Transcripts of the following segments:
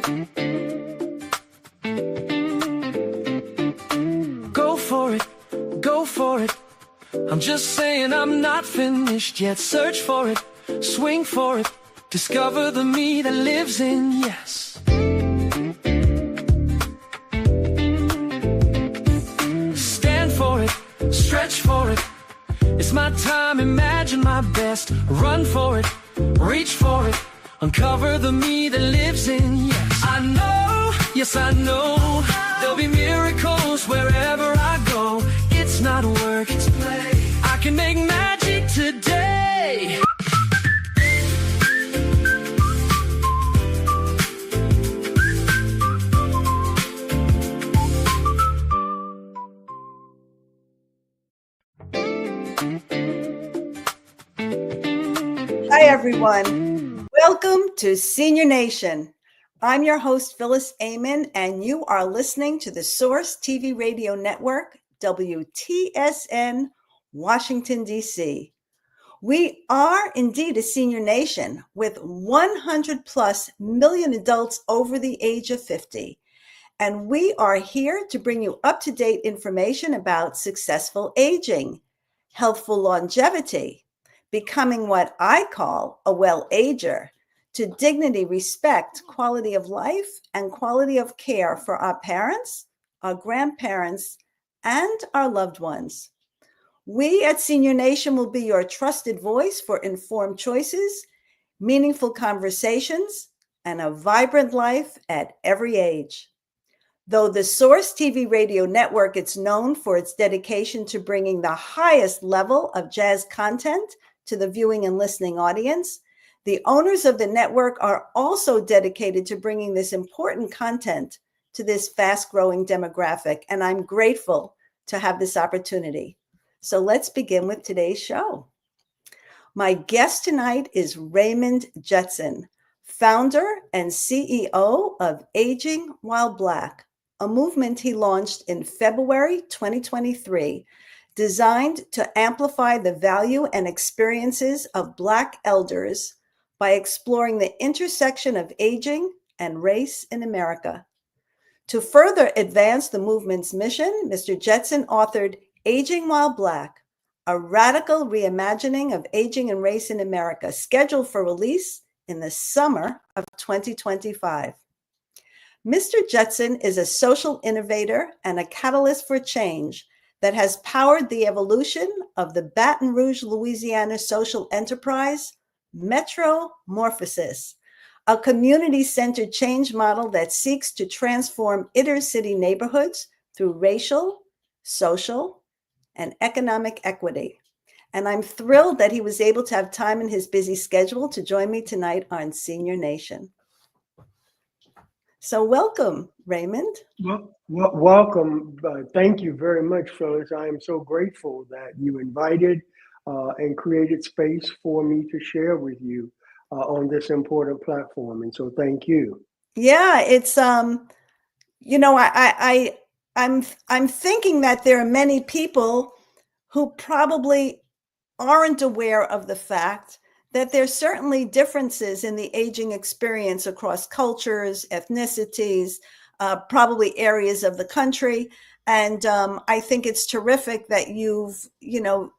Go for it, go for it. I'm just saying I'm not finished yet. Search for it, swing for it. Discover the me that lives in yes. Stand for it, stretch for it. It's my time, imagine my best. Run for it, reach for it. Uncover the me that lives in yes. I know, yes I know. There'll be miracles wherever I go. It's not work, it's play. I can make magic today. Hi, everyone. Welcome to Senior Nation. I'm your host, Phylis, Ayman, and you are listening to the Source TV Radio Network, WTSN, Washington, D.C. We are indeed a senior nation with 100 plus million adults over the age of 50. And we are here to bring you up-to-date information about successful aging, healthful longevity, becoming what I call a well-ager, to dignity, respect, quality of life, and quality of care for our parents, our grandparents, and our loved ones. We at Senior Nation will be your trusted voice for informed choices, meaningful conversations, and a vibrant life at every age. Though the Source TV Radio Network is known for its dedication to bringing the highest level of jazz content to the viewing and listening audience, the owners of the network are also dedicated to bringing this important content to this fast-growing demographic, and I'm grateful to have this opportunity. So let's begin with today's show. My guest tonight is Raymond Jetson, founder and CEO of Aging While Black, a movement he launched in February 2023, designed to amplify the value and experiences of Black elders by exploring the intersection of aging and race in America. To further advance the movement's mission, Mr. Jetson authored Aging While Black, a radical reimagining of aging and race in America, scheduled for release in the summer of 2025. Mr. Jetson is a social innovator and a catalyst for change that has powered the evolution of the Baton Rouge, Louisiana social enterprise, Metromorphosis, a community-centered change model that seeks to transform inner city neighborhoods through racial, social, and economic equity. And I'm thrilled that he was able to have time in his busy schedule to join me tonight on Senior Nation. So welcome, Raymond. Welcome. Thank you very much, Phyllis. I am so grateful that you invited and created space for me to share with you on this important platform. And so thank you. Yeah, it's, you know, I'm thinking that there are many people who probably aren't aware of the fact that there's certainly differences in the aging experience across cultures, ethnicities, probably areas of the country. And I think it's terrific that you've,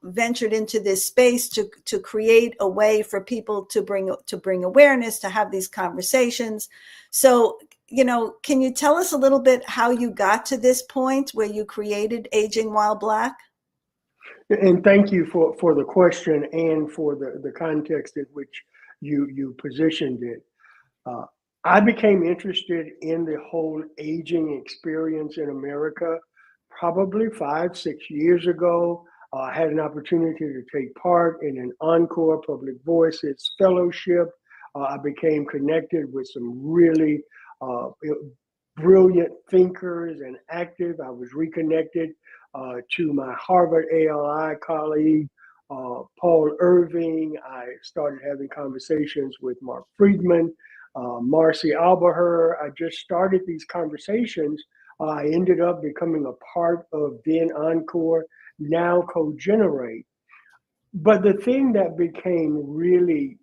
ventured into this space to create a way for people to bring awareness, to have these conversations. So, can you tell us a little bit how you got to this point where you created Aging While Black? And thank you for the question and for the context in which you positioned it. I became interested in the whole aging experience in America probably 5-6 years ago. I had an opportunity to take part in an Encore Public Voices Fellowship. I became connected with some really brilliant thinkers and active. I was reconnected to my Harvard ALI colleague, Paul Irving. I started having conversations with Mark Friedman, Marcy Albaher. I just started these conversations. I ended up becoming a part of then Encore, now Co-Generate. But the thing that became really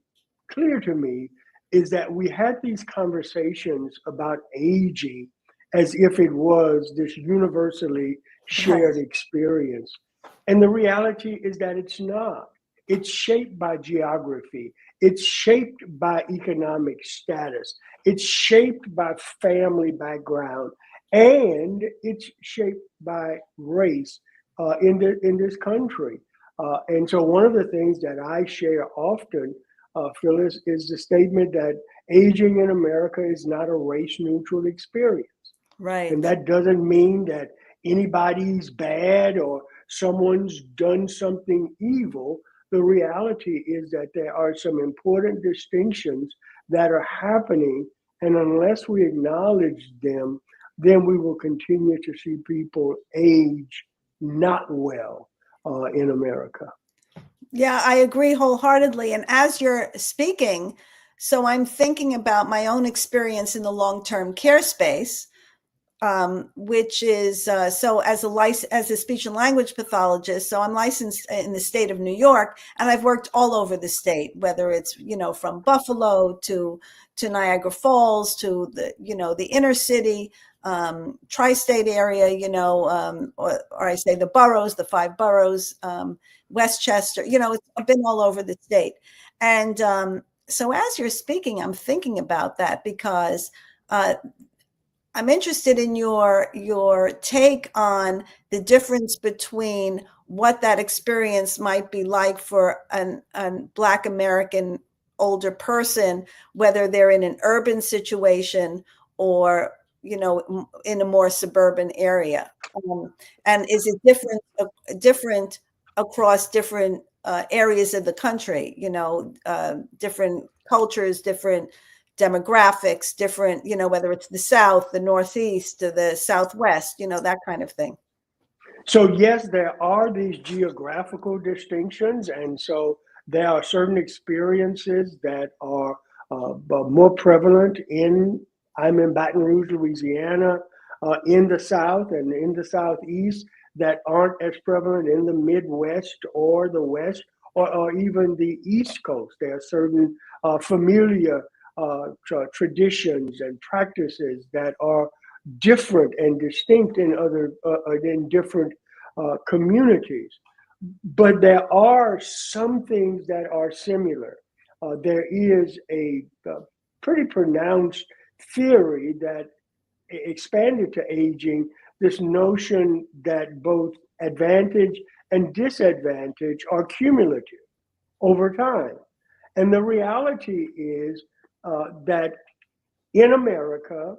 clear to me is that we had these conversations about aging as if it was this universally shared experience. And the reality is that it's not. It's shaped by geography. It's shaped by economic status. It's shaped by family background. And it's shaped by race in this country. And so one of the things that I share often, Phylis, is the statement that aging in America is not a race-neutral experience. Right. And that doesn't mean that anybody's bad or someone's done something evil. The reality is that there are some important distinctions that are happening, and unless we acknowledge them, then we will continue to see people age not well in America. Yeah, I agree wholeheartedly. And as you're speaking, so I'm thinking about my own experience in the long-term care space, which is so as a speech and language pathologist. So I'm licensed in the state of New York, and I've worked all over the state, whether it's from Buffalo to Niagara Falls to the inner city, tri-state area, or I say the boroughs, the 5 boroughs, Westchester. It's been all over the state, and so as you're speaking, I'm thinking about that because I'm interested in your take on the difference between what that experience might be like for a Black American older person, whether they're in an urban situation or in a more suburban area, and is it different across different areas of the country? Different cultures, different demographics, different, whether it's the South, the Northeast, or the Southwest, that kind of thing. So yes, there are these geographical distinctions. And so there are certain experiences that are more prevalent I'm in Baton Rouge, Louisiana, in the South and in the Southeast that aren't as prevalent in the Midwest or the West or even the East Coast. There are certain familiar traditions and practices that are different and distinct in different communities. But there are some things that are similar. There is a pretty pronounced theory that expanded to aging, this notion that both advantage and disadvantage are cumulative over time. And the reality is that in America,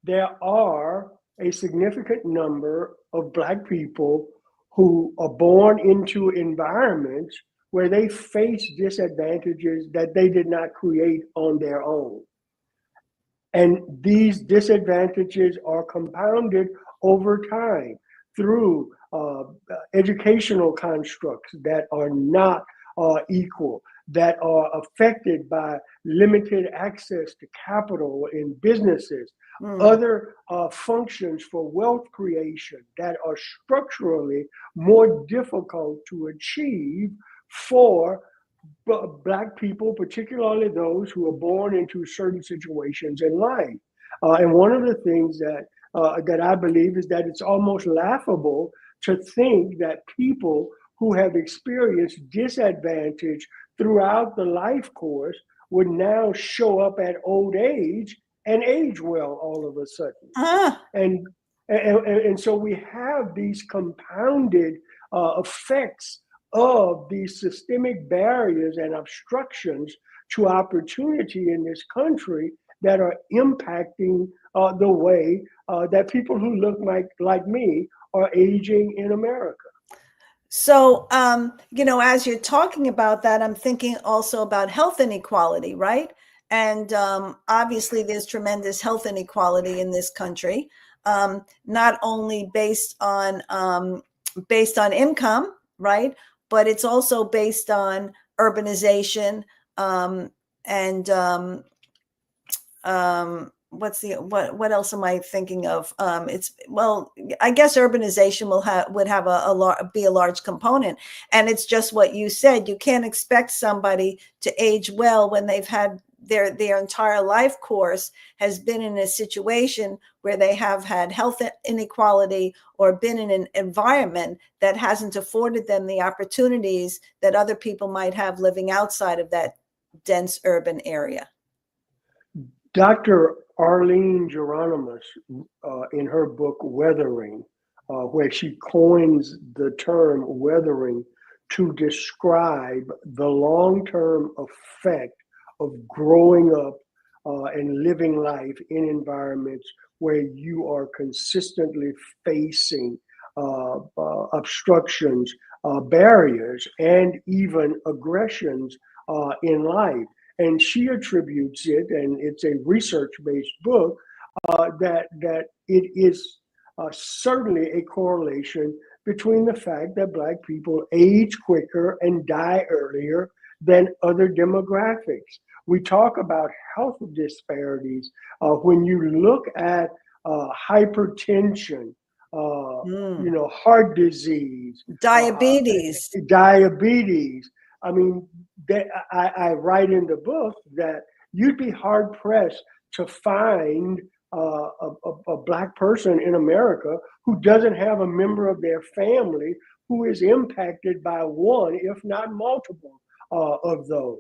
there are a significant number of Black people who are born into environments where they face disadvantages that they did not create on their own. And these disadvantages are compounded over time through educational constructs that are not equal, that are affected by limited access to capital in businesses, other functions for wealth creation that are structurally more difficult to achieve for Black people, particularly those who are born into certain situations in life. And one of the things that I believe is that it's almost laughable to think that people who have experienced disadvantage throughout the life course would now show up at old age and age well all of a sudden. And so we have these compounded effects of these systemic barriers and obstructions to opportunity in this country that are impacting the way that people who look like me are aging in America. So, as you're talking about that, I'm thinking also about health inequality, right? And obviously, there's tremendous health inequality in this country, not only based on income, right? But it's also based on urbanization and what else am I thinking of? I guess urbanization would be a large component, and it's just what you said. You can't expect somebody to age well when they've had their entire life course has been in a situation where they have had health inequality or been in an environment that hasn't afforded them the opportunities that other people might have living outside of that dense urban area. Dr. Arlene Geronimus, in her book Weathering, where she coins the term weathering to describe the long-term effect of growing up and living life in environments where you are consistently facing obstructions, barriers, and even aggressions in life. And she attributes it, and it's a research-based book, that it is certainly a correlation between the fact that Black people age quicker and die earlier than other demographics. We talk about health disparities. When you look at hypertension, heart disease, diabetes. I mean, I write in the book that you'd be hard pressed to find a Black person in America who doesn't have a member of their family who is impacted by one, if not multiple, of those.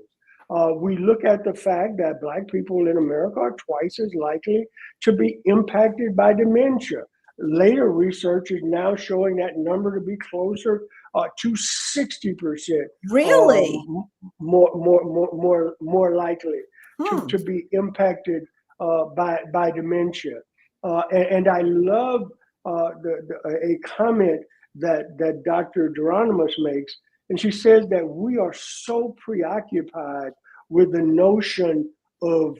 We look at the fact that Black people in America are twice as likely to be impacted by dementia. Later research is now showing that number to be closer to 60%. Really? More likely to be impacted by dementia. And I love a comment that Dr. Geronimus makes, and she says that we are so preoccupied with the notion of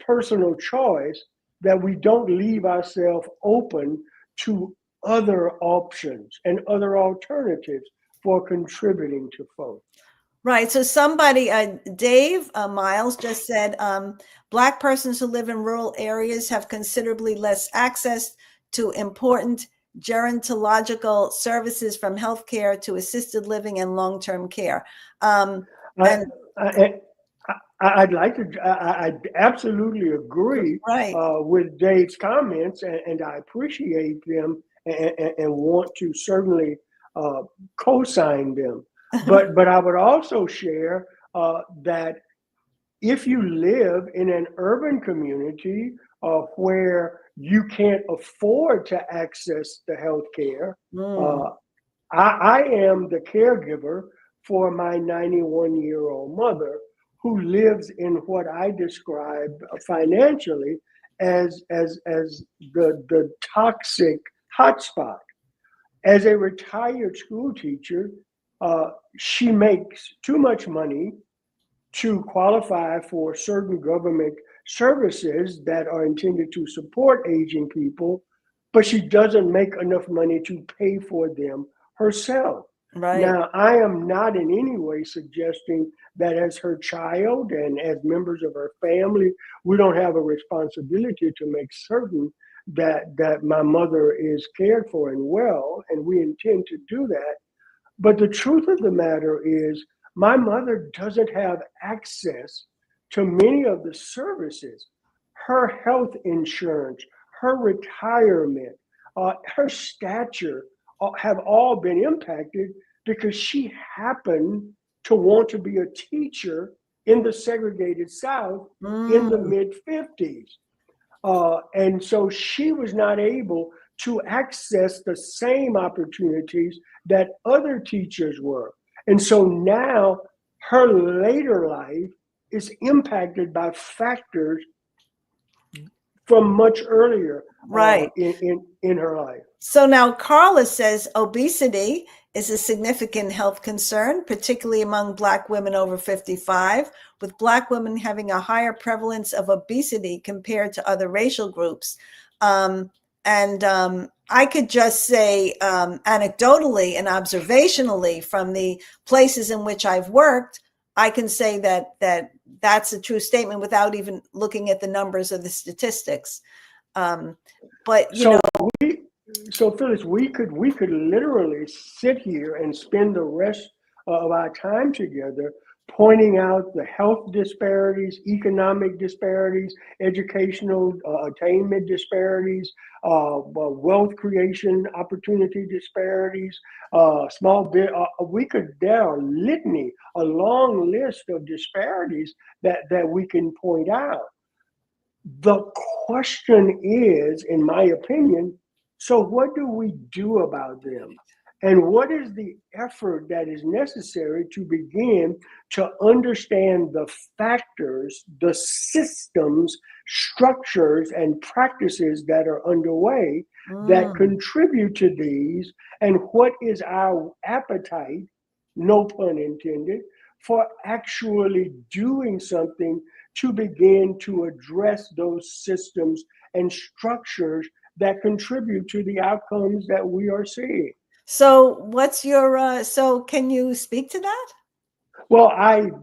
personal choice that we don't leave ourselves open to other options and other alternatives for contributing to folks. Right. So somebody, Dave Miles just said, Black persons who live in rural areas have considerably less access to important gerontological services, from healthcare to assisted living and long-term care. I'd like to, I absolutely agree with Dave's comments, and I appreciate them and want to certainly co-sign them. But I would also share that if you live in an urban community where you can't afford to access the healthcare, I am the caregiver for my 91-year-old mother, who lives in what I describe financially as the toxic hotspot. As a retired school teacher, she makes too much money to qualify for certain government services that are intended to support aging people, but she doesn't make enough money to pay for them herself. Right. Now, I am not in any way suggesting that as her child and as members of her family, we don't have a responsibility to make certain that my mother is cared for and well, and we intend to do that. But the truth of the matter is, my mother doesn't have access to many of the services. Her health insurance, her retirement, her stature have all been impacted because she happened to want to be a teacher in the segregated South in the mid-50s. And so she was not able to access the same opportunities that other teachers were. And so now her later life is impacted by factors from much earlier in her life. So now Carla says obesity is a significant health concern, particularly among Black women over 55, with Black women having a higher prevalence of obesity compared to other racial groups. I could just say anecdotally and observationally from the places in which I've worked, I can say that's a true statement without even looking at the numbers or the statistics. So Phyllis, we could literally sit here and spend the rest of our time together pointing out the health disparities, economic disparities, educational attainment disparities, wealth creation opportunity disparities, there are litany, a long list of disparities that we can point out. The question is, in my opinion, so what do we do about them? And what is the effort that is necessary to begin to understand the factors, the systems, structures, and practices that are underway that contribute to these? And what is our appetite, no pun intended, for actually doing something to begin to address those systems and structures that contribute to the outcomes that we are seeing? So what's your, so can you speak to that? Well,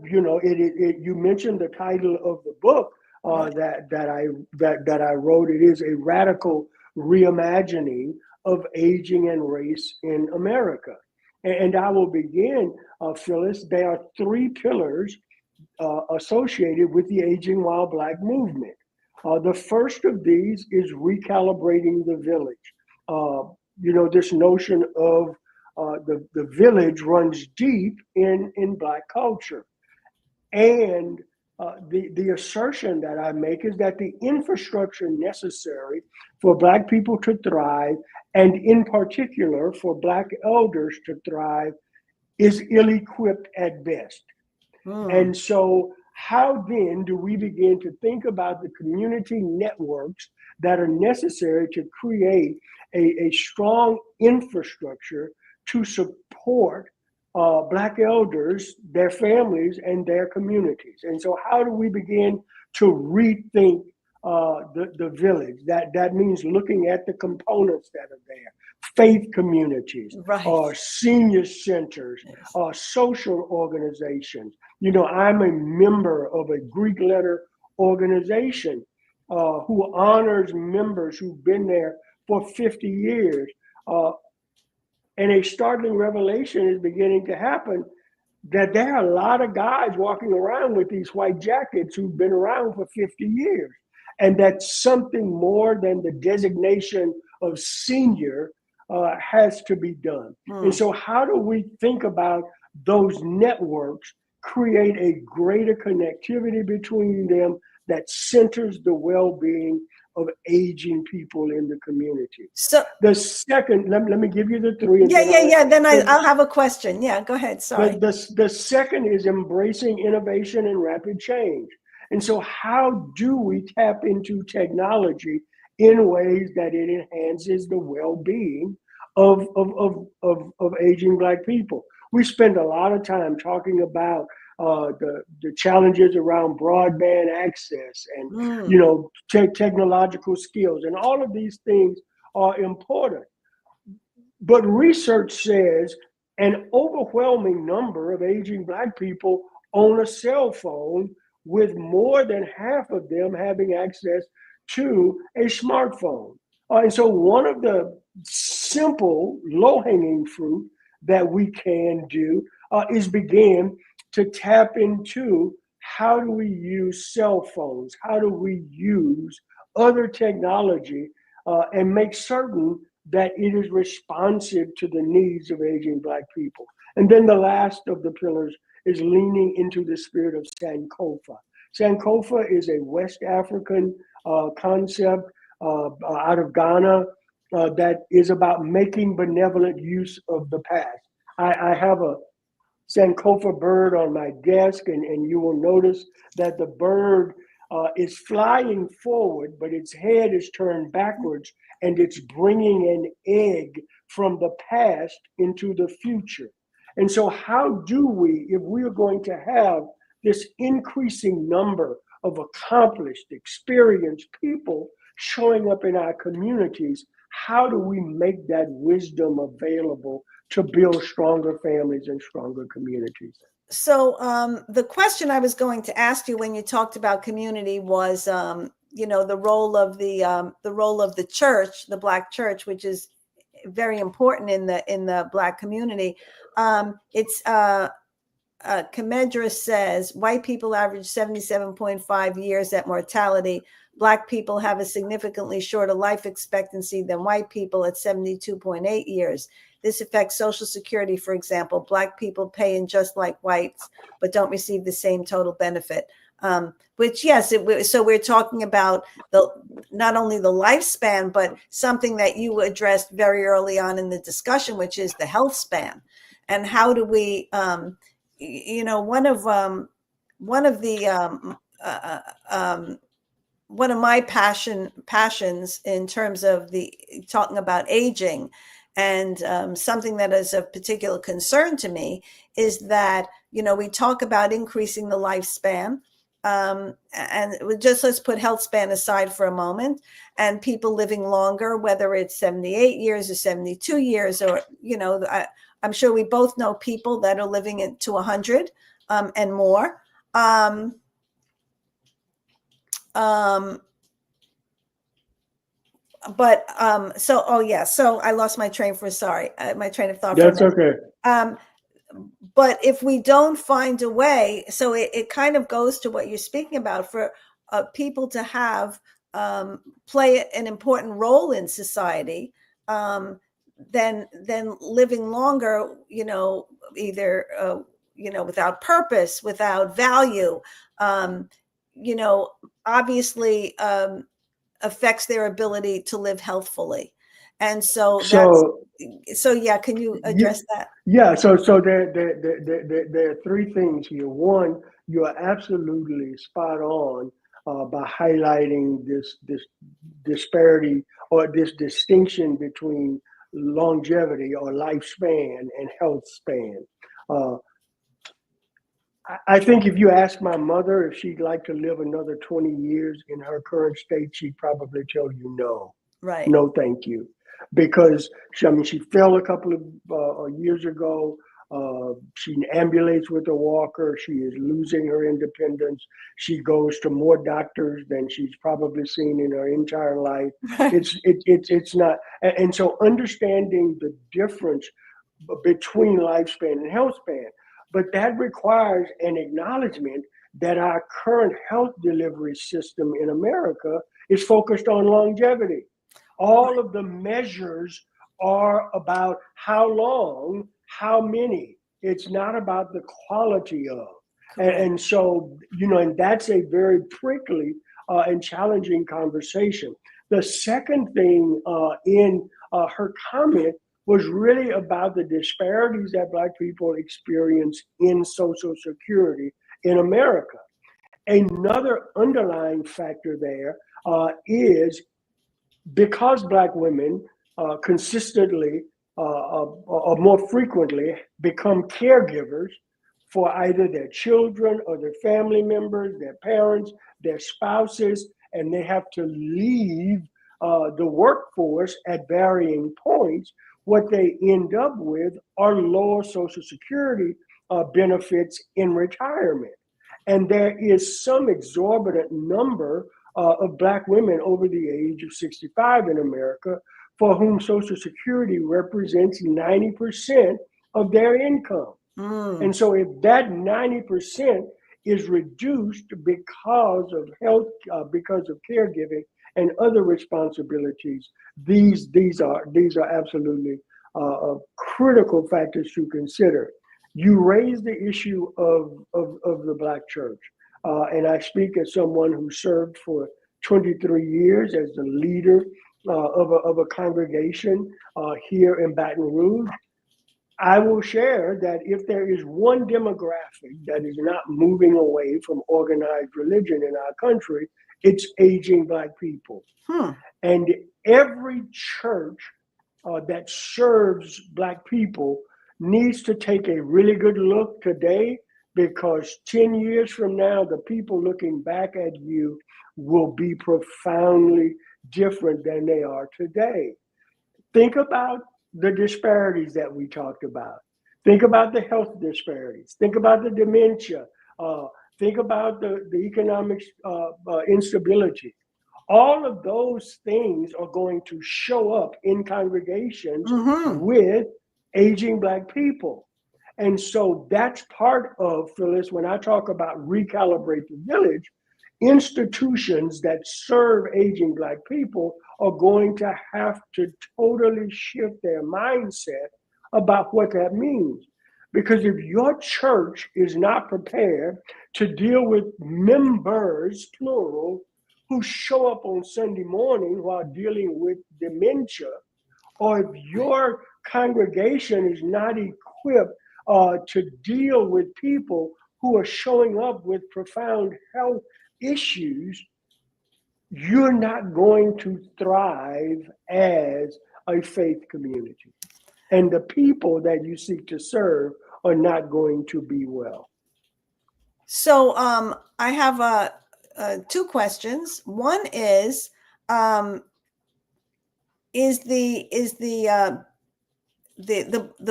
you mentioned the title of the book that I wrote. It is a radical reimagining of aging and race in America. And I will begin, Phylis. There are three pillars associated with the Aging While Black movement. The first of these is recalibrating the village. This notion of the village runs deep in Black culture. And the assertion that I make is that the infrastructure necessary for Black people to thrive, and in particular for Black elders to thrive, is ill-equipped at best. And so how then do we begin to think about the community networks that are necessary to create a strong infrastructure to support Black elders, their families, and their communities? And so how do we begin to rethink the village? That means looking at the components that are there. Faith communities, senior centers, social organizations. I'm a member of a Greek letter organization who honors members who've been there for 50 years. And a startling revelation is beginning to happen that there are a lot of guys walking around with these white jackets who've been around for 50 years. And that something more than the designation of senior has to be done. And so how do we think about those networks, create a greater connectivity between them that centers the well-being of aging people in the community? So the second, let me give you the three. Then I'll have a question. Yeah, go ahead. Sorry. The second is embracing innovation and rapid change. And so how do we tap into technology in ways that it enhances the well-being of aging Black people? We spend a lot of time talking about the challenges around broadband access and technological skills, and all of these things are important. But research says an overwhelming number of aging Black people own a cell phone, with more than half of them having access to a smartphone. And so one of the simple low-hanging fruit that we can do is begin to tap into how do we use cell phones, how do we use other technology and make certain that it is responsive to the needs of aging Black people. And then the last of the pillars is leaning into the spirit of Sankofa. Sankofa is a West African concept out of Ghana that is about making benevolent use of the past. I have a Sankofa bird on my desk, and you will notice that the bird is flying forward, but its head is turned backwards, and it's bringing an egg from the past into the future. And so how do we, if we are going to have this increasing number of accomplished, experienced people showing up in our communities, how do we make that wisdom available to build stronger families and stronger communities? So the question I was going to ask you when you talked about community was, the role of the church, the Black church, which is very important in the Black community. Comedra says white people average 77.5 years at mortality. Black people have a significantly shorter life expectancy than white people at 72.8 years. This affects Social Security, for example. Black people pay in just like whites, but don't receive the same total benefit. Which, yes, so we're talking about not only the lifespan, but something that you addressed very early on in the discussion, which is the health span. And how do we, one of my passions in terms of talking about aging, and something that is of particular concern to me is that, we talk about increasing the lifespan, and let's put health span aside for a moment, and people living longer, whether it's 78 years or 72 years, or, I'm sure we both know people that are living to 100 and more. So I lost my train of thought. That's okay. But if we don't find a way, so it kind of goes to what you're speaking about, for people to have play an important role in society, then living longer, either without purpose, without value, obviously affects their ability to live healthfully. And so yeah, can you address that? Yeah, so there are three things here. One, you are absolutely spot on by highlighting this disparity, or this distinction between longevity or lifespan and health span. I think if you ask my mother if she'd like to live another 20 years in her current state, she'd probably tell you no. Right. No, thank you. Because she fell a couple of years ago. She ambulates with a walker. She is losing her independence. She goes to more doctors than she's probably seen in her entire life. It's not, and so understanding the difference between lifespan and health span, but that requires an acknowledgement that our current health delivery system in America is focused on longevity. All of the measures are about how long, how many. It's not about the quality of. And so, and that's a very prickly and challenging conversation. The second thing in her comment was really about the disparities that Black people experience in Social Security in America. Another underlying factor there is because Black women consistently or more frequently become caregivers for either their children or their family members, their parents, their spouses, and they have to leave the workforce at varying points, what they end up with are lower Social Security benefits in retirement. And there is some exorbitant number of Black women over the age of 65 in America for whom Social Security represents 90% of their income. And so if that 90% is reduced because of health, because of caregiving and other responsibilities, these are absolutely critical factors to consider. You raise the issue of the Black church. And I speak as someone who served for 23 years as the leader of a congregation here in Baton Rouge. I will share that if there is one demographic that is not moving away from organized religion in our country, it's aging Black people. And every church that serves Black people needs to take a really good look today, because 10 years from now, the people looking back at you will be profoundly different than they are today. Think about the disparities that we talked about. Think about the health disparities. Think about the dementia. Think about the economic instability. All of those things are going to show up in congregations with aging Black people. And so that's part of, Phyllis, when I talk about recalibrate the village, institutions that serve aging Black people are going to have to totally shift their mindset about what that means. Because if your church is not prepared to deal with members, plural, who show up on Sunday morning while dealing with dementia, or if your congregation is not equipped to deal with people who are showing up with profound health issues, you're not going to thrive as a faith community. And the people that you seek to serve are not going to be well. So I have two questions. One is the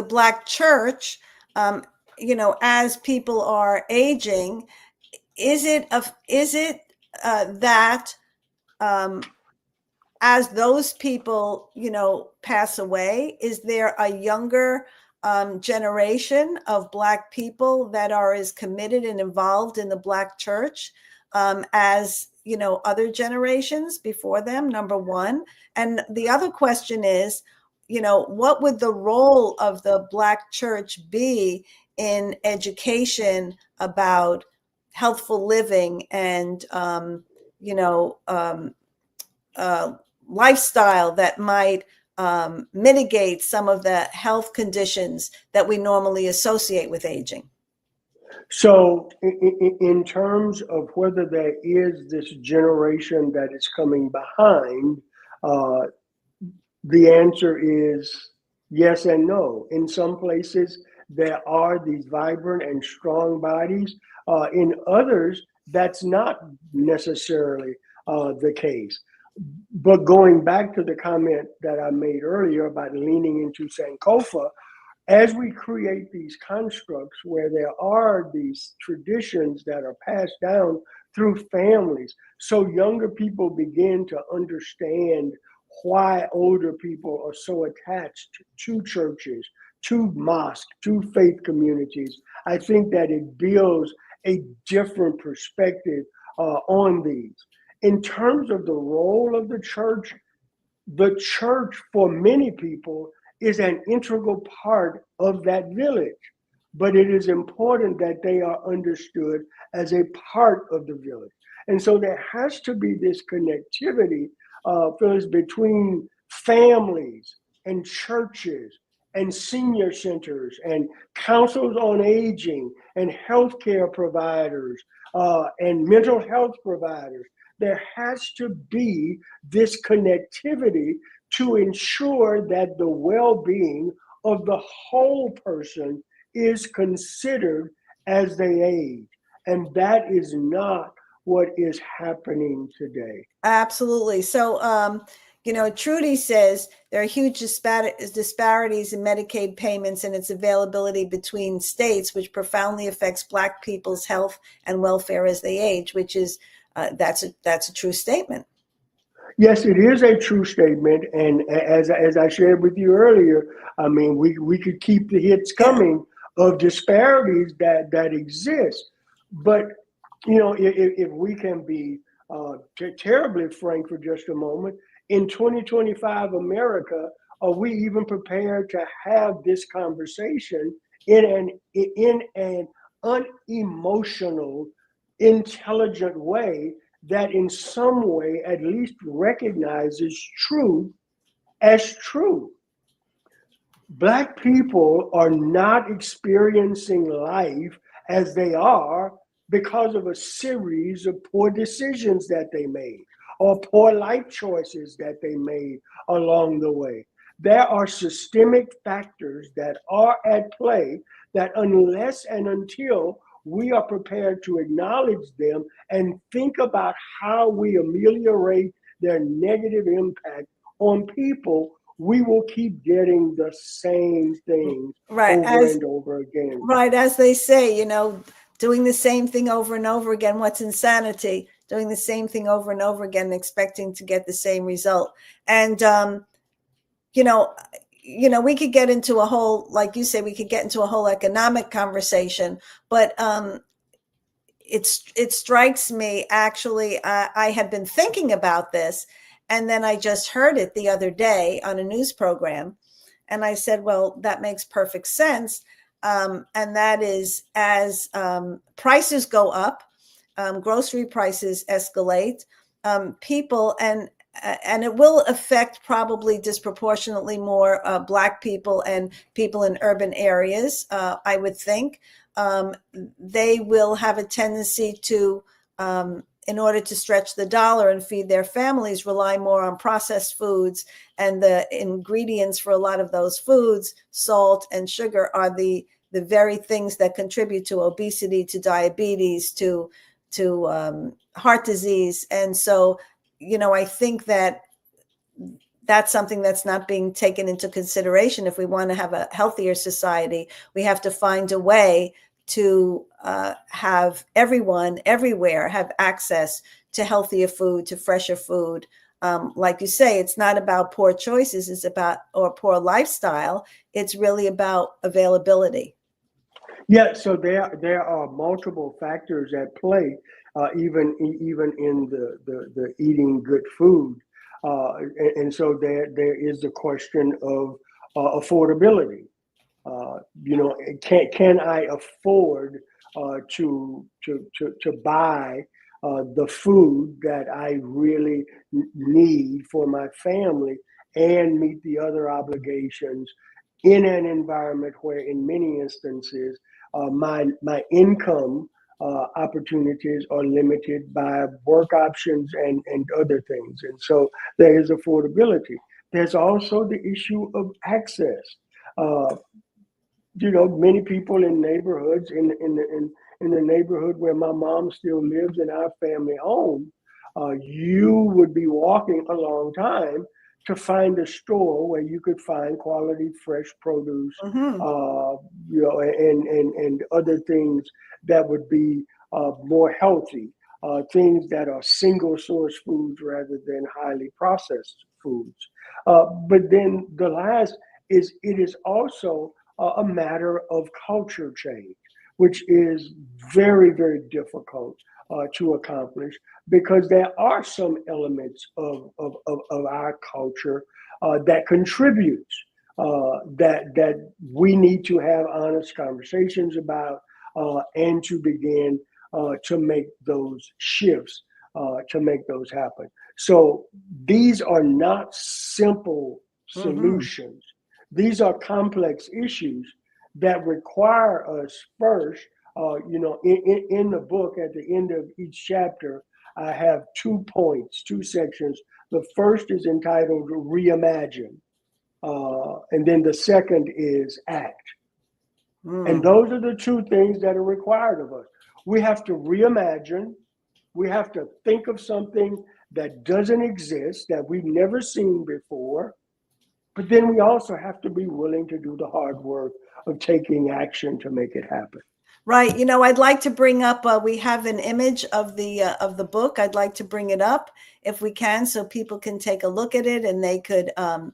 Black church, as people are aging, is it that as those people pass away, is there a younger generation of Black people that are as committed and involved in the Black church as other generations before them? Number one. And the other question is, what would the role of the Black church be in education about healthful living and lifestyle that might mitigate some of the health conditions that we normally associate with aging? So in terms of whether there is this generation that is coming behind, the answer is yes and no. In some places, there are these vibrant and strong bodies. In others, that's not necessarily the case. But going back to the comment that I made earlier about leaning into Sankofa, as we create these constructs where there are these traditions that are passed down through families, so younger people begin to understand why older people are so attached to churches, to mosques, to faith communities, I think that it builds a different perspective on these. In terms of the role of the church for many people is an integral part of that village. But it is important that they are understood as a part of the village. And so there has to be this connectivity, Phyllis, between families and churches and senior centers and councils on aging and healthcare providers and mental health providers. There has to be this connectivity to ensure that the well-being of the whole person is considered as they age. And that is not what is happening today. Absolutely. So, Trudy says there are huge disparities in Medicaid payments and its availability between states, which profoundly affects Black people's health and welfare as they age, which is that's a true statement. Yes, it is a true statement. And as I shared with you earlier, I mean, we could keep the hits coming of disparities that exist. But, if we can be terribly frank for just a moment, in 2025 America, are we even prepared to have this conversation in an unemotional, intelligent way that in some way at least recognizes truth as true? Black people are not experiencing life as they are because of a series of poor decisions that they made or poor life choices that they made along the way. There are systemic factors that are at play that unless and until we are prepared to acknowledge them and think about how we ameliorate their negative impact on people, we will keep getting the same things over and over again. Right. As they say, doing the same thing over and over again, what's insanity? Doing the same thing over and over again, expecting to get the same result. And, we could get into a whole, like you say, we could get into a whole economic conversation, but it strikes me, actually, I had been thinking about this, and then I just heard it the other day on a news program, and I said, well, that makes perfect sense. And that is, as prices go up, grocery prices escalate, people, and it will affect probably disproportionately more Black people and people in urban areas, I would think. They will have a tendency to, in order to stretch the dollar and feed their families, rely more on processed foods. And the ingredients for a lot of those foods, salt and sugar, are the very things that contribute to obesity, to diabetes, to heart disease. And so, I think that that's something that's not being taken into consideration. If we want to have a healthier society, we have to find a way to have everyone everywhere have access to healthier food, to fresher food. Like you say, it's not about poor choices, it's about, or poor lifestyle. It's really about availability. Yeah, so there are multiple factors at play, even in the eating good food, and so there is the question of affordability. Can I afford to buy the food that I really need for my family and meet the other obligations in an environment where, in many instances, my income opportunities are limited by work options and other things. And so there is affordability. There's also the issue of access. Many people in neighborhoods, in the neighborhood where my mom still lives in our family home, you would be walking a long time to find a store where you could find quality fresh produce, Mm-hmm. and other things that would be more healthy, things that are single source foods rather than highly processed foods. But then the last is, it is also a matter of culture change, which is very, very difficult to accomplish, because there are some elements of our culture that contributes, that we need to have honest conversations about, and to begin to make those shifts, to make those happen. So these are not simple solutions. These are complex issues that require us first. In the book, at the end of each chapter, I have 2 points, 2 sections. The first is entitled Reimagine, and then the second is Act. And those are the 2 things that are required of us. We have to reimagine. We have to think of something that doesn't exist, that we've never seen before. But then we also have to be willing to do the hard work of taking action to make it happen. Right. I'd like to bring up, we have an image of the book. I'd like to bring it up if we can, so people can take a look at it, and they could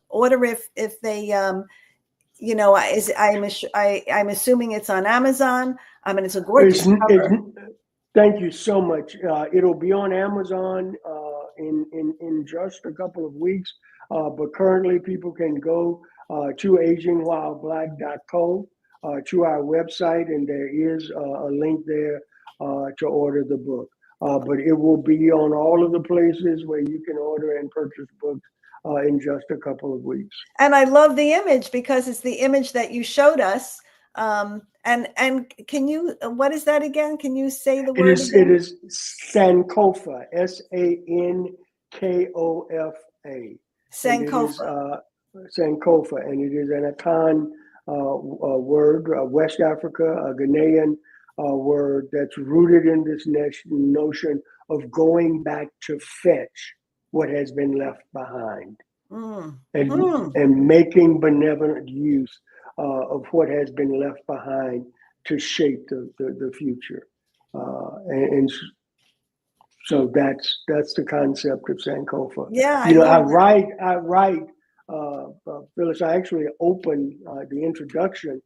order if they, I'm assuming it's on Amazon. I mean, it's a gorgeous cover. Thank you so much. It'll be on Amazon in just a couple of weeks. But currently, people can go to agingwhileblack.co, to our website, and there is a link there to order the book. But it will be on all of the places where you can order and purchase books in just a couple of weeks. And I love the image, because it's the image that you showed us. And can you, what is that again? Can you say the word again? It is Sankofa, Sankofa. Sankofa. Sankofa, and it is an Akan word, West Africa, a Ghanaian word that's rooted in this notion of going back to fetch what has been left behind, and making benevolent use of what has been left behind to shape the future. And so that's the concept of Sankofa. Yeah, I write Phylis, I actually open the introduction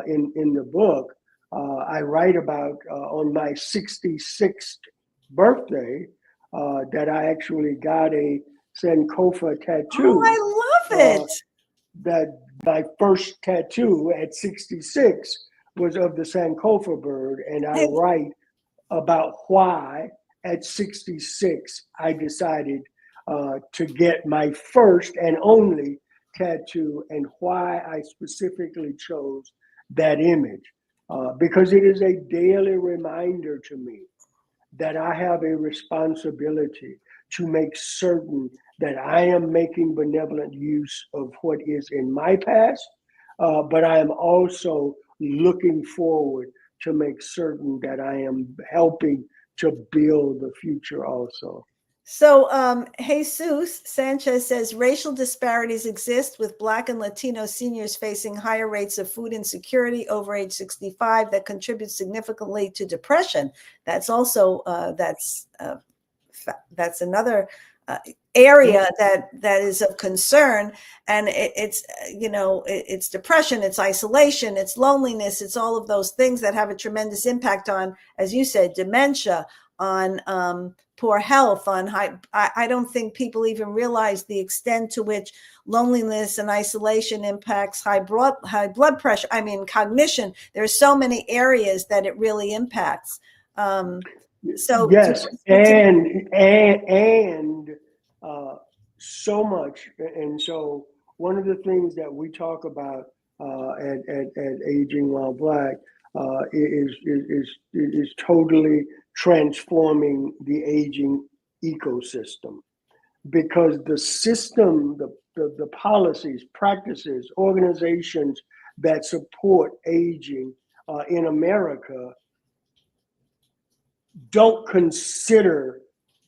in the book. I write about on my 66th birthday that I actually got a Sankofa Oh, tattoo. I love it. That my first tattoo at 66 was of the Sankofa bird, and I Hey, write about why at 66 I decided to get my first and only tattoo, and why I specifically chose that image. Because it is a daily reminder to me that I have a responsibility to make certain that I am making benevolent use of what is in my past, but I am also looking forward to make certain that I am helping to build the future also. So Jesus Sanchez says racial disparities exist, with Black and Latino seniors facing higher rates of food insecurity over age 65 that contributes significantly to depression. That's also that's another area that is of concern, and it's depression, it's isolation, it's loneliness, it's all of those things that have a tremendous impact on, as you said, dementia, on poor health, on high. I don't think people even realize the extent to which loneliness and isolation impacts high blood pressure. I mean, cognition. There are so many areas that it really impacts. So yes, and so much, and so one of the things that we talk about at Aging While Black is totally transforming the aging ecosystem, because the system, the policies, practices, organizations that support aging in America don't consider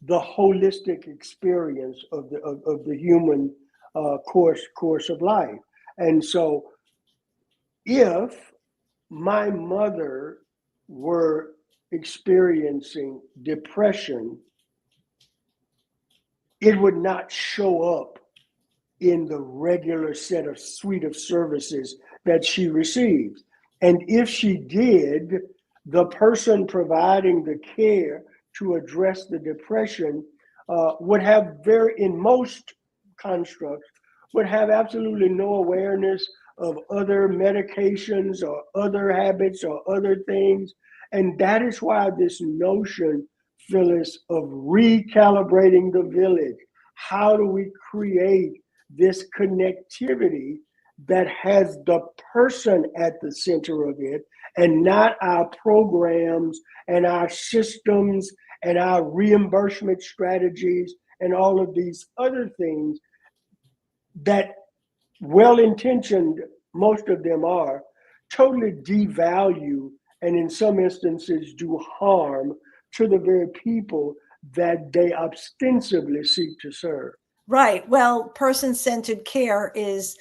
the holistic experience of the human course of life. And so if my mother were experiencing depression, it would not show up in the regular suite of services that she receives. And if she did, the person providing the care to address the depression would have in most constructs, would have absolutely no awareness of other medications or other habits or other things. And that is why this notion, Phylis, of recalibrating the village, how do we create this connectivity that has the person at the center of it, and not our programs and our systems and our reimbursement strategies and all of these other things that, well-intentioned, most of them are, totally devalue and in some instances do harm to the very people that they ostensibly seek to serve. Right. Well, person-centered care is,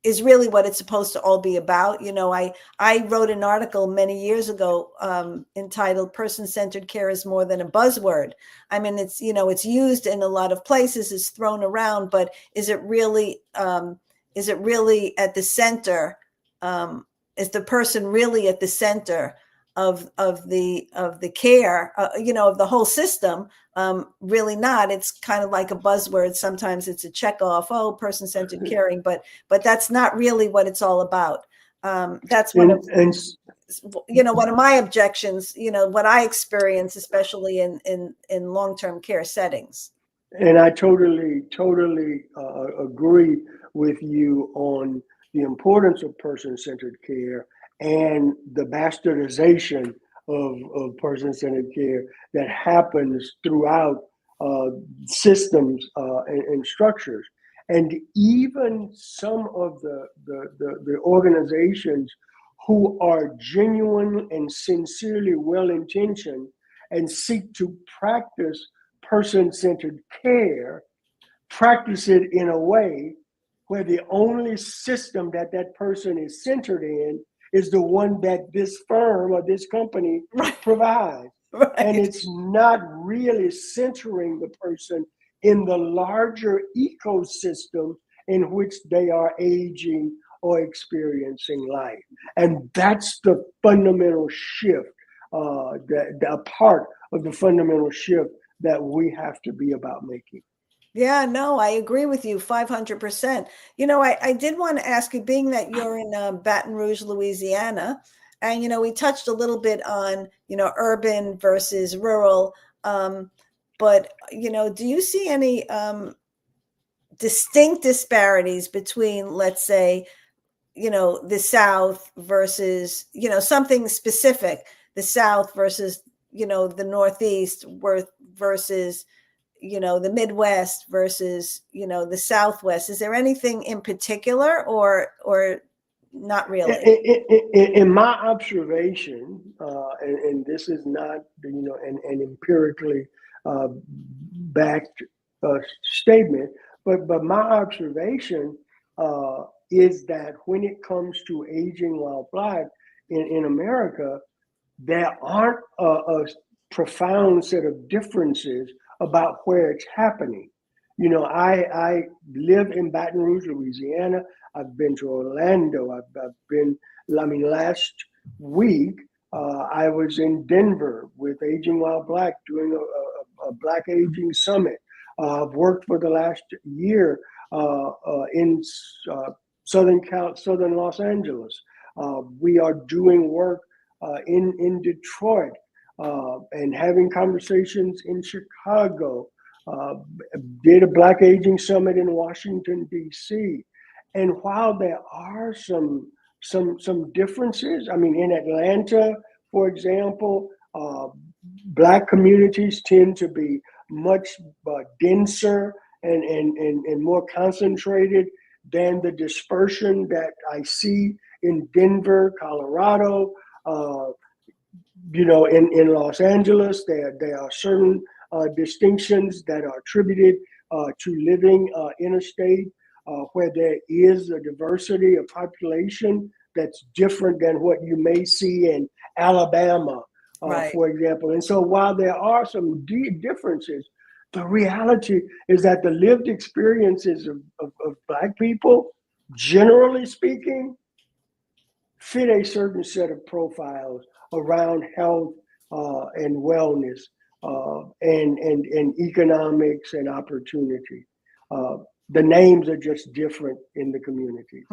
is really what it's supposed to all be about. I wrote an article many years ago entitled "Person-Centered Care is More Than a Buzzword." I mean, it's used in a lot of places, it's thrown around, but is it really at the center? Is the person really at the center of the care, of the whole system? Really not. It's kind of like a buzzword. Sometimes it's a check off, person-centered caring, but that's not really what it's all about. That's one of my objections, what I experience, especially in long-term care settings. And I totally agree with you on the importance of person-centered care and the bastardization of person-centered care that happens throughout systems and structures. And even some of the organizations who are genuine and sincerely well-intentioned and seek to practice person-centered care, practice it in a way where the only system that person is centered in is the one that this firm or this company provides. Right. And it's not really centering the person in the larger ecosystem in which they are aging or experiencing life. And that's the fundamental shift, the part of the fundamental shift that we have to be about making. Yeah, no, I agree with you 500%. I did want to ask you, being that you're in Baton Rouge, Louisiana, and, we touched a little bit on, urban versus rural. But, do you see any distinct disparities between, let's say, the South versus, something specific, the South versus, the Northeast versus, the Midwest versus, the Southwest? Is there anything in particular or not really? In my observation, and this is not, an empirically backed statement, but my observation is that when it comes to aging while Black in America, there aren't a profound set of differences about where it's happening. I live in Baton Rouge, Louisiana. I've been to Orlando. I've been, last week, I was in Denver with Aging While Black doing a Black Aging Summit. I've worked for the last year in southern Los Angeles. We are doing work in Detroit and having conversations in Chicago. Did a Black Aging Summit in Washington, D.C. And while there are some differences, in Atlanta, for example, Black communities tend to be much denser and more concentrated than the dispersion that I see in Denver, Colorado. In Los Angeles, there are certain distinctions that are attributed to living interstate, where there is a diversity of population that's different than what you may see in Alabama, Right. for example. And so while there are some differences, the reality is that the lived experiences of Black people, generally speaking, fit a certain set of profiles around health and wellness and economics and opportunity. The names are just different in the community.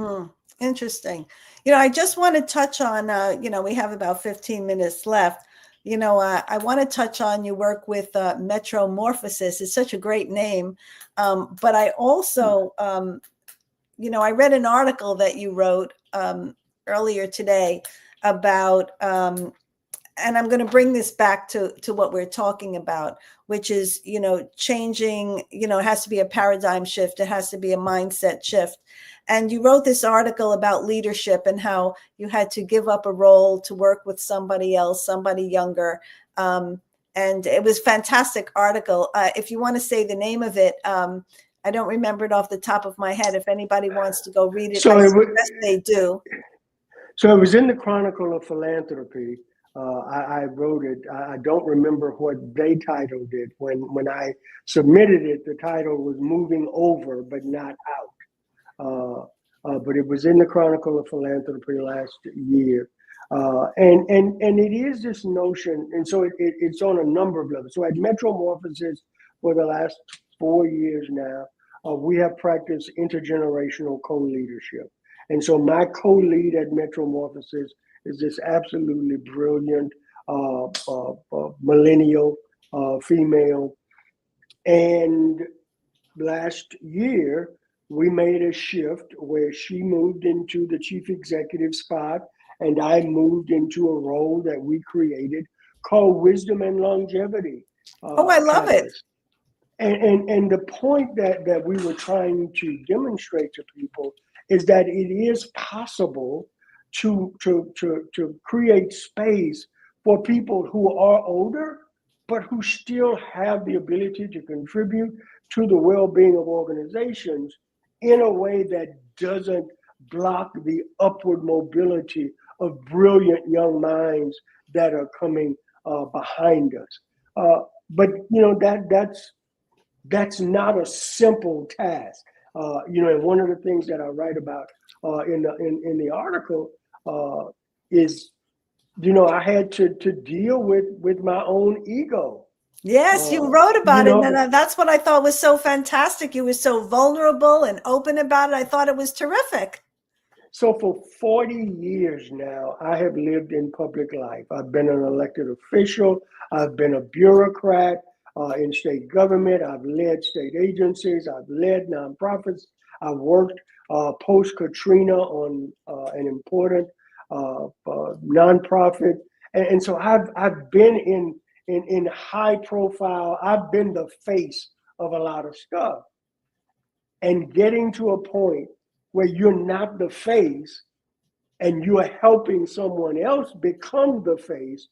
Interesting. I just want to touch on, we have about 15 minutes left. I want to touch on your work with Metromorphosis. It's such a great name. But I also, I read an article that you wrote earlier today about, and I'm going to bring this back to what we're talking about, which is, changing, it has to be a paradigm shift. It has to be a mindset shift. And you wrote this article about leadership and how you had to give up a role to work with somebody else, somebody younger. And it was a fantastic article. If you want to say the name of it, I don't remember it off the top of my head. If anybody wants to go read it, I suggest they do. So it was in the Chronicle of Philanthropy. I wrote it. I don't remember what they titled it. When I submitted it, the title was Moving Over But Not Out. But it was in the Chronicle of Philanthropy last year. And it is this notion, and so it's on a number of levels. So at Metromorphosis for the last 4 years now, we have practiced intergenerational co-leadership. And so my co-lead at Metromorphosis is this absolutely brilliant millennial female. And last year, we made a shift where she moved into the chief executive spot and I moved into a role that we created called Wisdom and Longevity. I love Catalyst. And the point that we were trying to demonstrate to people is that it is possible to create space for people who are older, but who still have the ability to contribute to the well-being of organizations in a way that doesn't block the upward mobility of brilliant young minds that are coming behind us. But that's that's not a simple task. And one of the things that I write about in the article is, I had to deal with my own ego. Yes, you wrote You about it, know, and that's what I thought was so fantastic. You were so vulnerable and open about it. I thought it was terrific. so for 40 years now, I have lived in public life. I've been an elected official. I've been a bureaucrat in state government. I've led state agencies. I've led nonprofits. I've worked post-Katrina on an important nonprofit. And so I've been in high profile. I've been the face of a lot of stuff. And getting to a point where you're not the face and you're helping someone else become the face,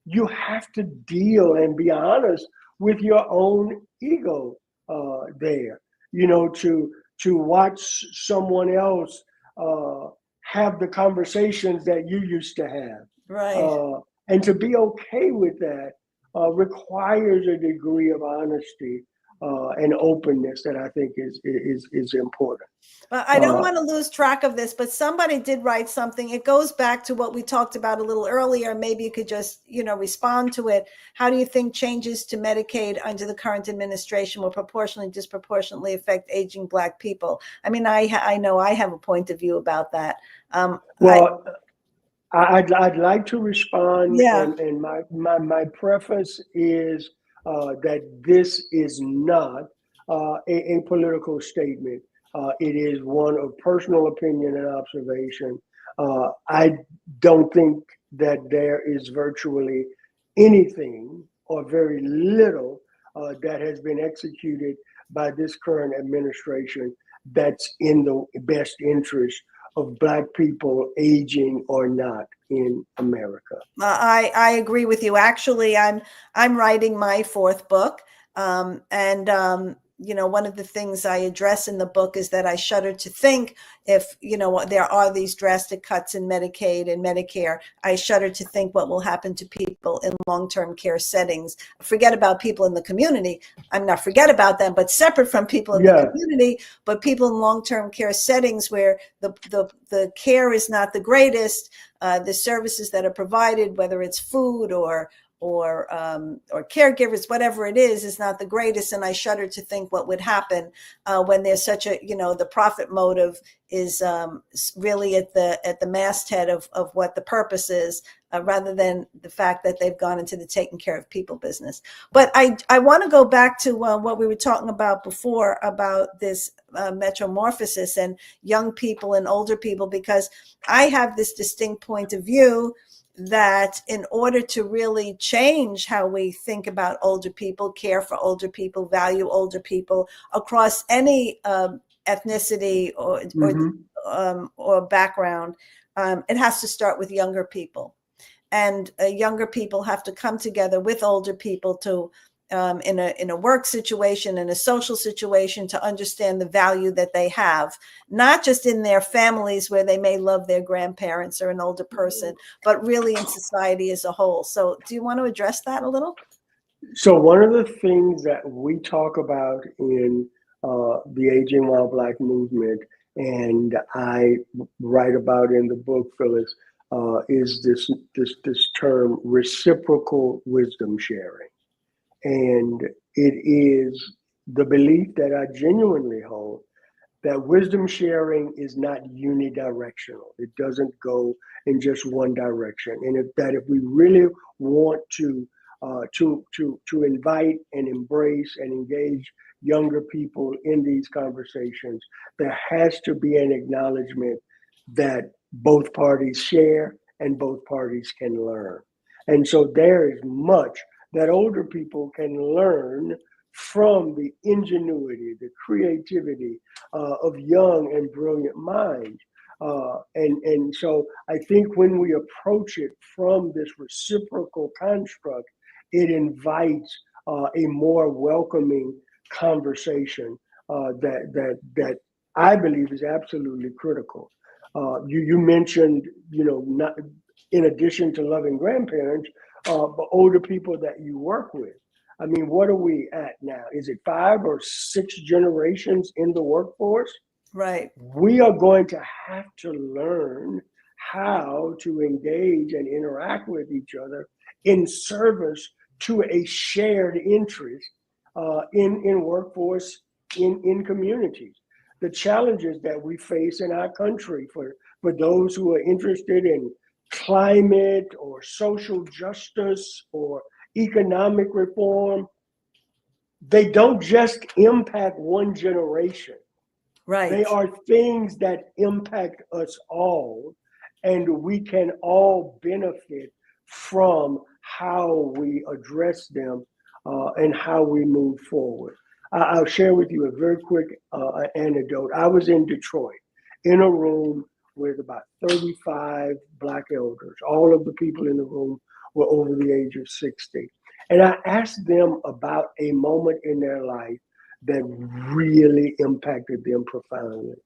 you have to deal and be honest with your own ego there. To watch someone else have the conversations that you used to have, Right. and to be okay with that requires a degree of honesty and openness that I think is important. I don't want to lose track of this, but somebody did write something. It goes back to what we talked about a little earlier. Maybe you could just, respond to it. How do you think changes to Medicaid under the current administration will proportionally, disproportionately affect aging Black people? I mean, I know I have a point of view about that. Well, I'd like to respond, Yeah. and my preface is that this is not a political statement. It is one of personal opinion and observation. I don't think that there is virtually anything or very little that has been executed by this current administration that's in the best interest of Black people, aging or not, in America. I agree with you. Actually, I'm writing my fourth book, one of the things I address in the book is that I shudder to think if there are these drastic cuts in Medicaid and Medicare. I shudder to think what will happen to people in long-term care settings. Forget about people in the community. I'm not forget about them, but separate from people in the community, but people in long-term care settings where the care is not the greatest. The services that are provided, whether it's food or caregivers, whatever it is not the greatest. And I shudder to think what would happen when there's such a, the profit motive is really at the masthead of what the purpose is, rather than the fact that they've gone into the taking care of people business. But I want to go back to what we were talking about before about this metamorphosis and young people and older people, because I have this distinct point of view that in order to really change how we think about older people, care for older people, value older people across any ethnicity or background, it has to start with younger people. And younger people have to come together with older people to in a work situation, in a social situation, to understand the value that they have, not just in their families where they may love their grandparents or an older person, but really in society as a whole. So do you want to address that a little? So one of the things that we talk about in the Aging While Black movement, and I write about in the book, Phylis, is this term reciprocal wisdom sharing. And it is the belief that I genuinely hold that wisdom sharing is not unidirectional. It doesn't go in just one direction. And if we really want to invite and embrace and engage younger people in these conversations, there has to be an acknowledgement that both parties share and both parties can learn. And so there is much that older people can learn from the ingenuity, the creativity of young and brilliant minds. And so I think when we approach it from this reciprocal construct, it invites a more welcoming conversation that I believe is absolutely critical. You mentioned, not in addition to loving grandparents, but older people that you work with. I mean, what are we at now? Is it 5 or 6 generations in the workforce? Right. We are going to have to learn how to engage and interact with each other in service to a shared interest in workforce, in communities. The challenges that we face in our country for those who are interested in climate or social justice or economic reform, they don't just impact one generation. Right. They are things that impact us all, and we can all benefit from how we address them and how we move forward. I'll share with you a very quick anecdote. I was in Detroit in a room with about 35 Black elders. All of the people in the room were over the age of 60. And I asked them about a moment in their life that really impacted them profoundly.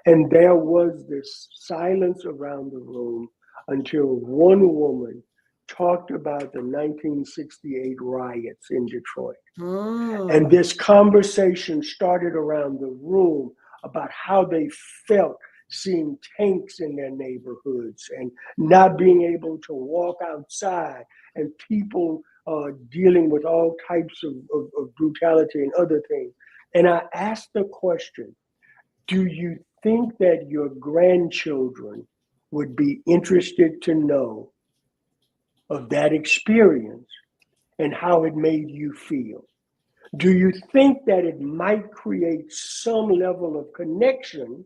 And there was this silence around the room until one woman talked about the 1968 riots in Detroit. And this conversation started around the room about how they felt seeing tanks in their neighborhoods and not being able to walk outside, and people dealing with all types of brutality and other things. And I asked the question, do you think that your grandchildren would be interested to know of that experience and how it made you feel? Do you think that it might create some level of connection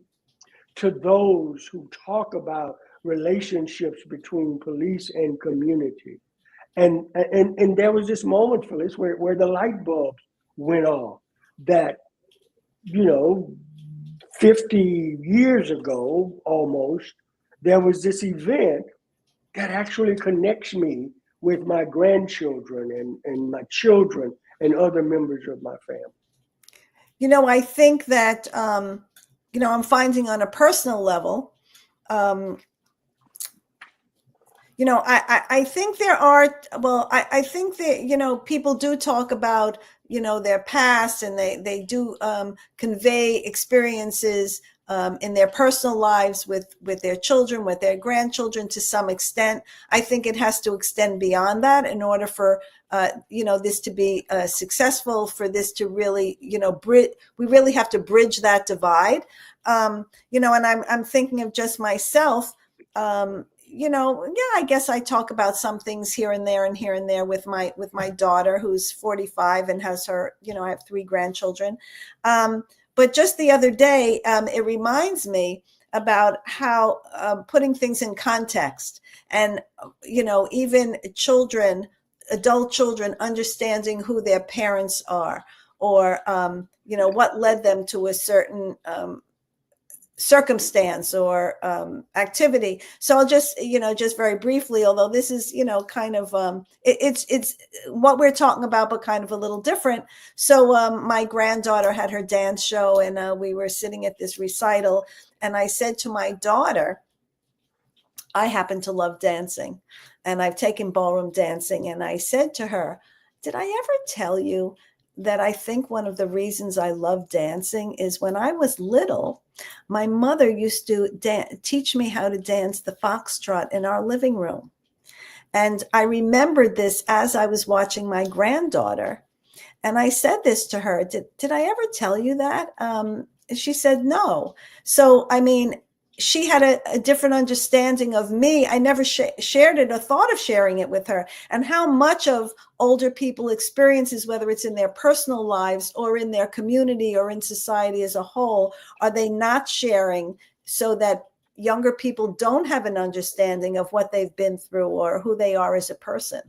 to those who talk about relationships between police and community? And there was this moment, Phylis, where the light bulbs went off that, 50 years ago almost, there was this event that actually connects me with my grandchildren and my children and other members of my family. I think that, I'm finding on a personal level, I think there are, I think that, people do talk about, their past, and they do convey experiences in their personal lives with their children, with their grandchildren to some extent. I think it has to extend beyond that in order for, this to be successful, for this to really, we really have to bridge that divide. And I'm thinking of just myself. I guess I talk about some things here and there with my daughter, who's 45 and has her, I have 3 grandchildren. But just the other day, it reminds me about how putting things in context, and, even children, adult children, understanding who their parents are, or, what led them to a certain circumstance or activity. So I'll just very briefly, although this is kind of it's what we're talking about, but kind of a little different. So my granddaughter had her dance show, and we were sitting at this recital, and I said to my daughter, I happen to love dancing, and I've taken ballroom dancing, and I said to her, did I ever tell you that I think one of the reasons I love dancing is when I was little, my mother used to teach me how to dance the foxtrot in our living room. And I remembered this as I was watching my granddaughter. And I said this to her, did I ever tell you that? She said, no. So, I mean, she had a different understanding of me. I never shared it or thought of sharing it with her. And how much of older people experiences, whether it's in their personal lives or in their community or in society as a whole, are they not sharing so that younger people don't have an understanding of what they've been through or who they are as a person?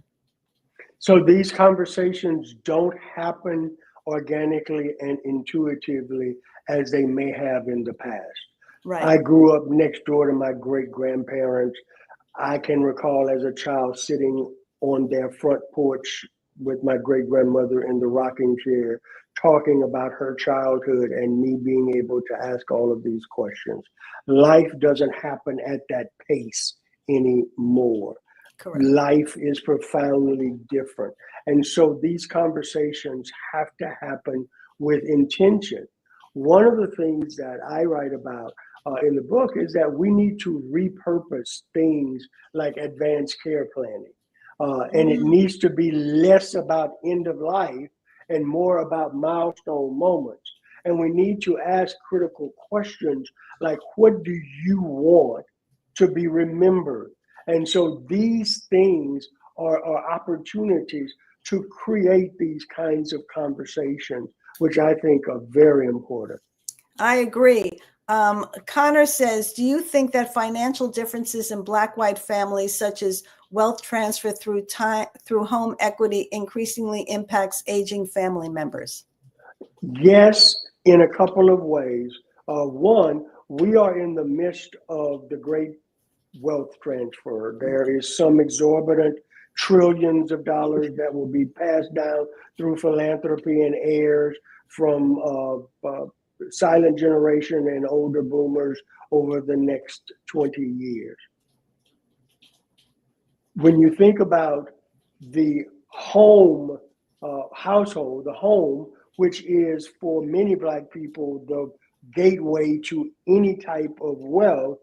So these conversations don't happen organically and intuitively as they may have in the past. Right. I grew up next door to my great-grandparents. I can recall as a child sitting on their front porch with my great-grandmother in the rocking chair, talking about her childhood and me being able to ask all of these questions. Life doesn't happen at that pace anymore. Correct. Life is profoundly different. And so these conversations have to happen with intention. One of the things that I write about in the book is that we need to repurpose things like advanced care planning. And it needs to be less about end of life and more about milestone moments. And we need to ask critical questions like, what do you want to be remembered? And so these things are opportunities to create these kinds of conversations, which I think are very important. I agree. Connor says, do you think that financial differences in Black-white families, such as wealth transfer through home equity, increasingly impacts aging family members? Yes, in a couple of ways. One, we are in the midst of the great wealth transfer. There is some exorbitant trillions of dollars that will be passed down through philanthropy and heirs from silent generation and older boomers over the next 20 years. When you think about the home household, the home, which is for many Black people the gateway to any type of wealth,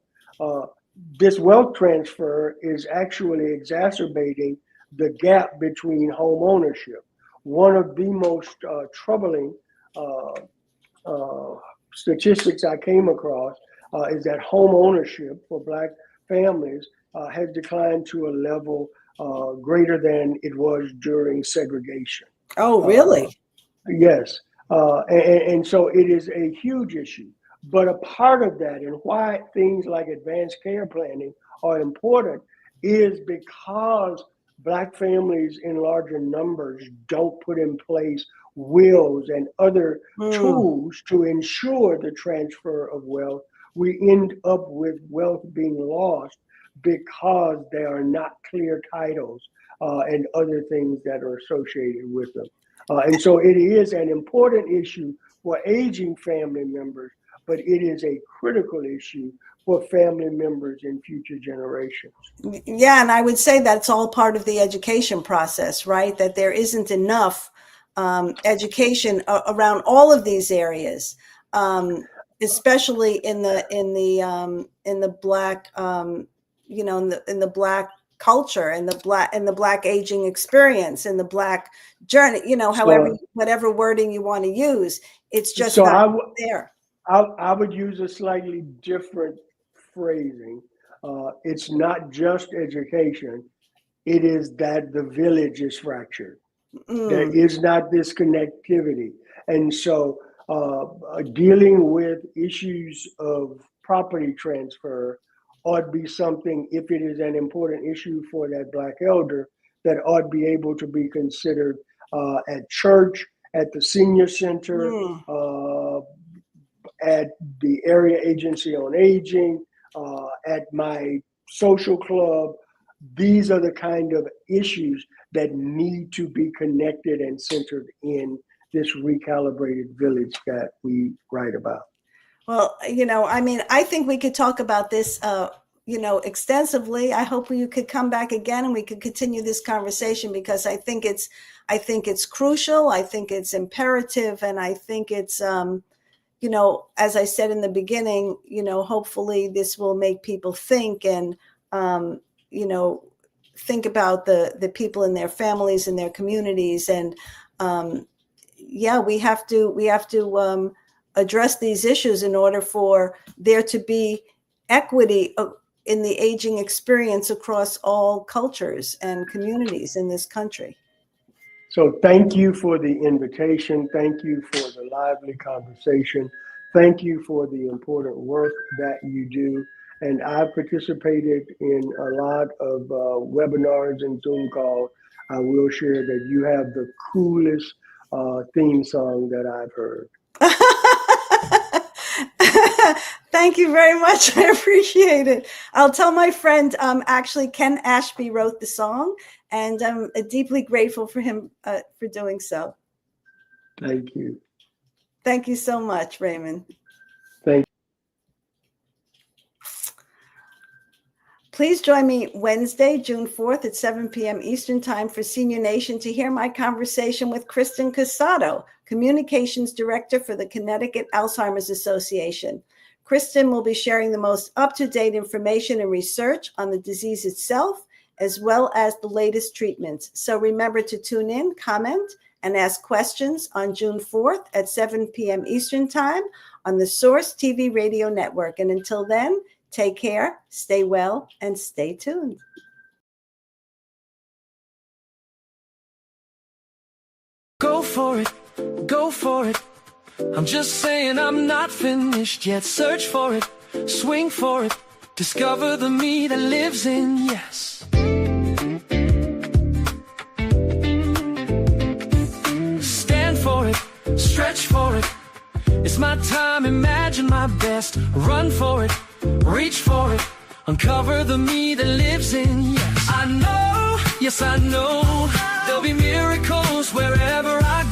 this wealth transfer is actually exacerbating the gap between home ownership. One of the most troubling statistics I came across is that home ownership for Black families has declined to a level greater than it was during segregation. Oh, really? Yes. And so it is a huge issue. But a part of that, and why things like advanced care planning are important, is because Black families in larger numbers don't put in place wills and other tools to ensure the transfer of wealth. We end up with wealth being lost because there are not clear titles and other things that are associated with them. And so it is an important issue for aging family members, but it is a critical issue for family members in future generations. Yeah, and I would say that's all part of the education process, right? That there isn't enough education around all of these areas, especially in the Black, in the Black culture and the Black aging experience and the Black journey, however, whatever wording you want to use, it's just not there. I would use a slightly different phrasing. It's not just education. It is that the village is fractured. There is not this connectivity. And so dealing with issues of property transfer ought to be something, if it is an important issue for that Black elder, that ought to be able to be considered at church, at the senior center, at the area agency on aging, at my social club. These are the kind of issues that need to be connected and centered in this recalibrated village that we write about. Well, I think we could talk about this, extensively. I hope you could come back again and we could continue this conversation, because I think it's crucial. I think it's imperative. And I think it's, as I said in the beginning, hopefully this will make people think and, think about the people in their families and their communities. And we have to address these issues in order for there to be equity in the aging experience across all cultures and communities in this country. So thank you for the invitation. Thank you for the lively conversation. Thank you for the important work that you do. And I've participated in a lot of webinars and Zoom calls. I will share that you have the coolest theme song that I've heard. Thank you very much. I appreciate it. I'll tell my friend, actually, Ken Ashby wrote the song, and I'm deeply grateful for him for doing so. Thank you. Thank you so much, Raymond. Thank you. Please join me Wednesday, June 4th at 7 p.m. Eastern Time for Senior Nation to hear my conversation with Kristen Casado, Communications Director for the Connecticut Alzheimer's Association. Kristen will be sharing the most up-to-date information and research on the disease itself, as well as the latest treatments. So remember to tune in, comment, and ask questions on June 4th at 7 p.m. Eastern Time on the Source TV Radio Network. And until then, take care, stay well, and stay tuned. Go for it, go for it. I'm just saying I'm not finished yet. Search for it, swing for it. Discover the me that lives in yes. Stand for it, stretch for it. It's my time, imagine my best. Run for it, reach for it. Uncover the me that lives in yes. I know, yes I know. There'll be miracles wherever I go.